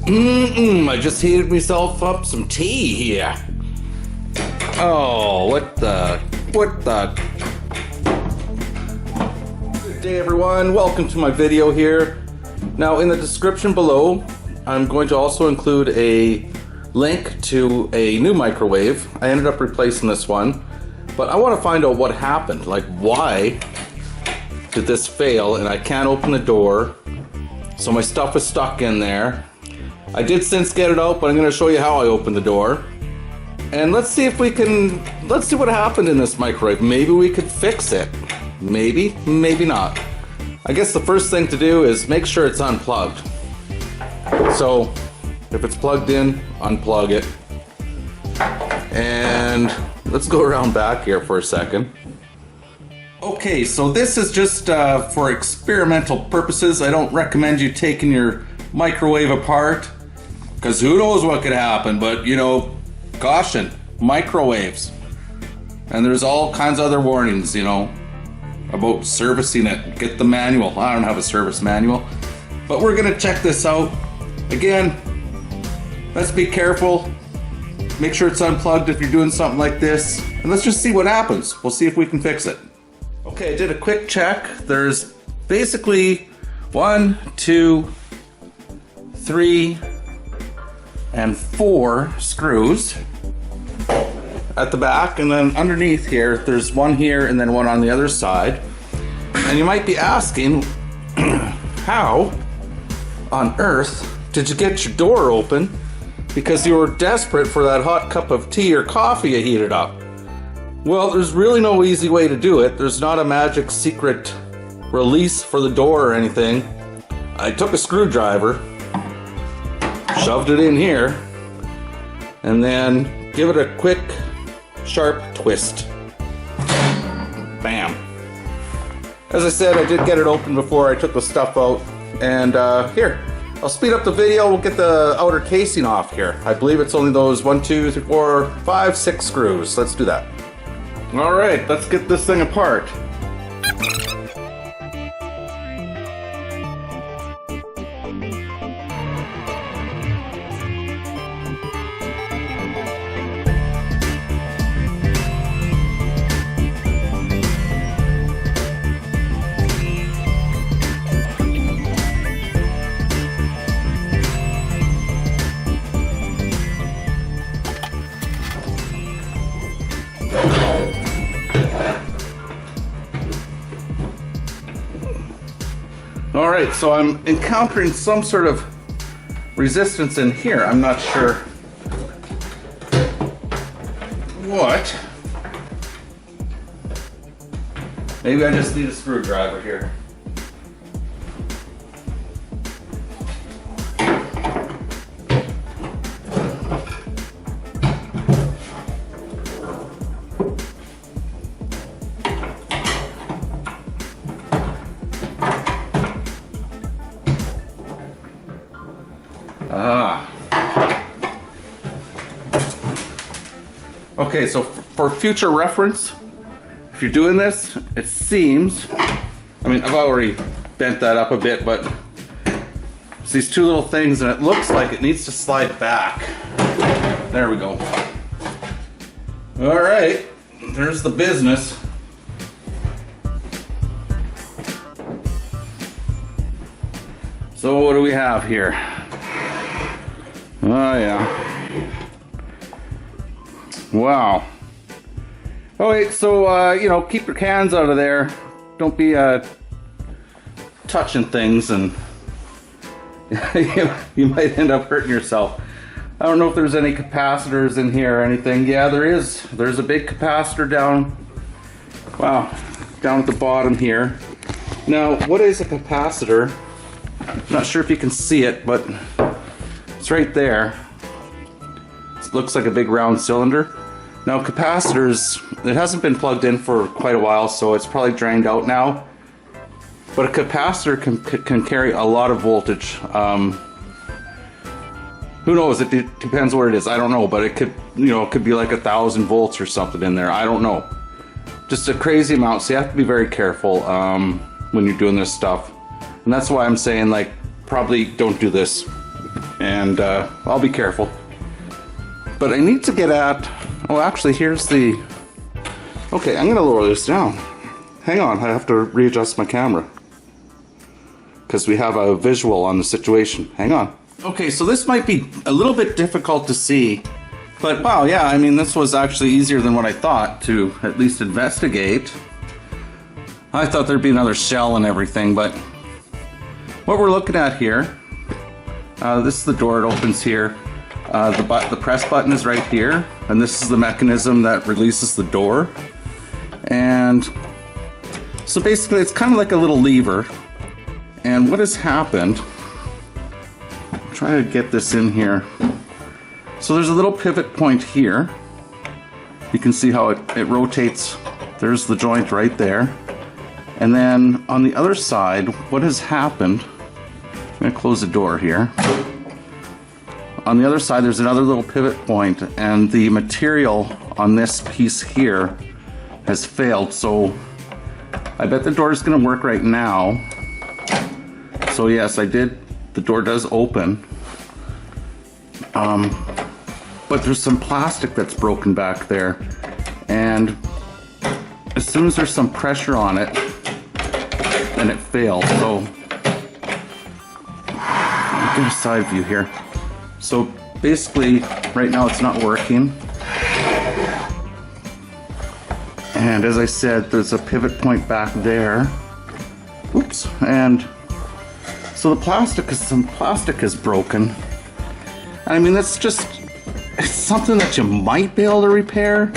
I just heated myself up some tea here. Oh, what the? Good day, everyone. Welcome to my video here. Now, in the description below, I'm going to also include a link to a new microwave. I ended up replacing this one, but I want to find out what happened. Like, why did this fail and I can't open the door? So my stuff is stuck in there. I did since get it out, but I'm going to show you how I opened the door. And let's see what happened in this microwave. Maybe we could fix it. Maybe, maybe not. I guess the first thing to do is make sure it's unplugged. So, if it's plugged in, unplug it. And let's go around back here for a second. Okay, so this is just for experimental purposes. I don't recommend you taking your microwave apart, because who knows what could happen, but you know, caution, microwaves. And there's all kinds of other warnings, you know, about servicing it. Get the manual. I don't have a service manual, but we're gonna check this out. Again, let's be careful. Make sure it's unplugged if you're doing something like this, and let's just see what happens. We'll see if we can fix it. Okay, I did a quick check. There's basically 1, 2, 3, and 4 screws at the back, and then underneath here there's one here and then one on the other side. And you might be asking, how on earth did you get your door open? Because you were desperate for that hot cup of tea or coffee you heated up. Well, there's really no easy way to do it. There's not a magic secret release for the door or anything. I took a screwdriver, shoved it in here, and then give it a quick, sharp twist. Bam. As I said, I did get it open before I took the stuff out. And here, I'll speed up the video. We'll get the outer casing off here. I believe it's only those 1, 2, 3, 4, 5, 6 screws. Let's do that. All right, let's get this thing apart. All right, so I'm encountering some sort of resistance in here. I'm not sure what. Maybe I just need a screwdriver here. Okay, so for future reference, if you're doing this, it seems, I mean, I've already bent that up a bit, but it's these two little things and it looks like it needs to slide back. There we go. All right, there's the business. So what do we have here? Oh yeah. Wow. Oh wait, so you know, keep your hands out of there. Don't be touching things, and you might end up hurting yourself. I don't know if there's any capacitors in here or anything. Yeah, there is. There's a big capacitor down. Wow, down at the bottom here. Now, what is a capacitor? I'm not sure if you can see it, but it's right there. It looks like a big round cylinder. Now capacitors, it hasn't been plugged in for quite a while, so it's probably drained out now. But a capacitor can carry a lot of voltage. Who knows? It depends what it is. I don't know, but it could, you know, it could be like 1,000 volts or something in there. I don't know. Just a crazy amount. So you have to be very careful when you're doing this stuff. And that's why I'm saying, like, probably don't do this. and I'll be careful. But I need to get at, oh actually here's the, okay, I'm gonna lower this down. Hang on, I have to readjust my camera because we have a visual on the situation. Hang on. Okay, so this might be a little bit difficult to see, but wow, yeah, I mean this was actually easier than what I thought to at least investigate. I thought there'd be another shell and everything, but what we're looking at here, this is the door, it opens here. The press button is right here, and this is the mechanism that releases the door. And so basically it's kind of like a little lever. And what has happened, I'll try to get this in here. So there's a little pivot point here. You can see how it rotates. There's the joint right there. And then on the other side, what has happened, I'm going to close the door here. On the other side, there's another little pivot point, and the material on this piece here has failed. So I bet the door is going to work right now. So yes, I did. The door does open. But there's some plastic that's broken back there. And as soon as there's some pressure on it, then it failed. So I'll get a side view here. So basically, right now it's not working. And as I said, there's a pivot point back there. Oops. And so some plastic is broken. I mean, that's just, it's something that you might be able to repair.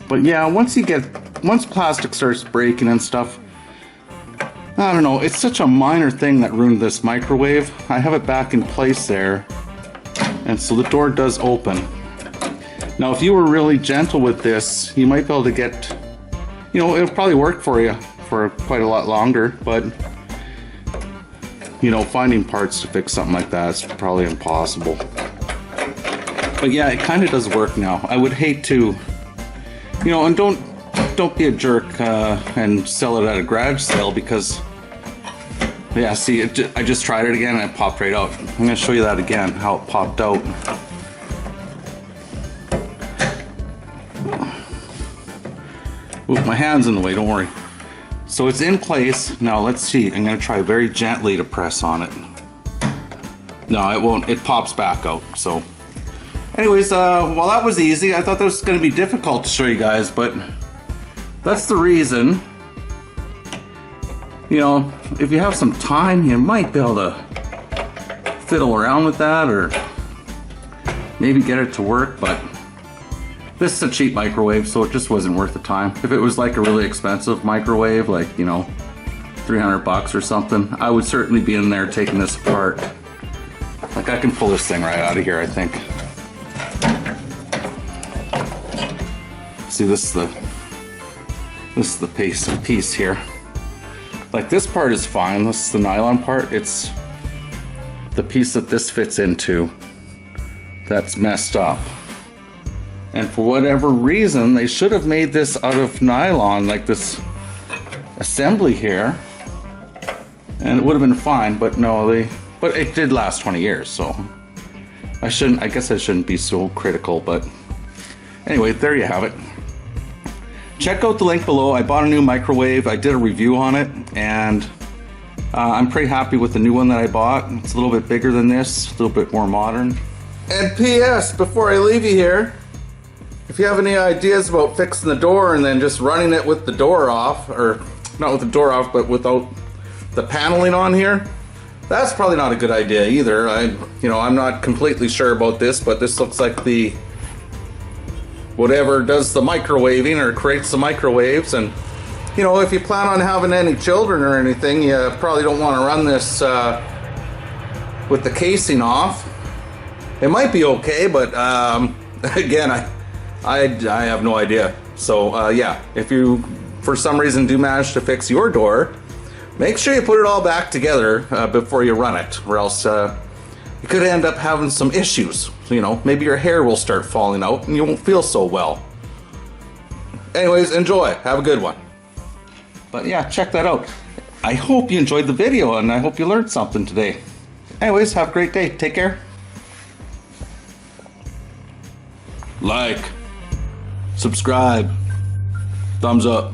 But yeah, once plastic starts breaking and stuff, I don't know, it's such a minor thing that ruined this microwave. I have it back in place there, and so the door does open. Now if you were really gentle with this, you might be able to get, you know, it'll probably work for you for quite a lot longer, but you know, finding parts to fix something like that is probably impossible. But yeah, it kind of does work now. I would hate to, you know, and don't be a jerk and sell it at a garage sale, because yeah, see, I just tried it again and it popped right out. I'm going to show you that again, how it popped out. Oop, my hand's in the way, don't worry. So it's in place. Now let's see, I'm going to try very gently to press on it. No, it won't, it pops back out. So anyways, well, that was easy. I thought that was going to be difficult to show you guys, but that's the reason. You know, if you have some time, you might be able to fiddle around with that, or maybe get it to work, but this is a cheap microwave, so it just wasn't worth the time. If it was like a really expensive microwave, like, you know, 300 bucks or something, I would certainly be in there taking this apart. Like, I can pull this thing right out of here, I think. See, this is the piece here. Like, this part is fine. This is the nylon part. It's the piece that this fits into that's messed up. And for whatever reason, they should have made this out of nylon, like this assembly here, and it would have been fine. But no, but it did last 20 years, so I guess I shouldn't be so critical. But anyway, there you have it. Check out the link below. I bought a new microwave. I did a review on it, and I'm pretty happy with the new one that I bought. It's a little bit bigger than this, a little bit more modern. And P.S. before I leave you here, if you have any ideas about fixing the door and then just running it with the door off, or not with the door off, but without the paneling on here, that's probably not a good idea either. I'm not completely sure about this, but this looks like the whatever does the microwaving or creates the microwaves. And you know, if you plan on having any children or anything, you probably don't want to run this with the casing off. It might be okay, but again, I have no idea. So yeah, if you for some reason do manage to fix your door, make sure you put it all back together before you run it, or else you could end up having some issues. You know, maybe your hair will start falling out and you won't feel so well. Anyways, enjoy. Have a good one. But yeah, check that out. I hope you enjoyed the video and I hope you learned something today. Anyways, have a great day. Take care. Like, subscribe, thumbs up.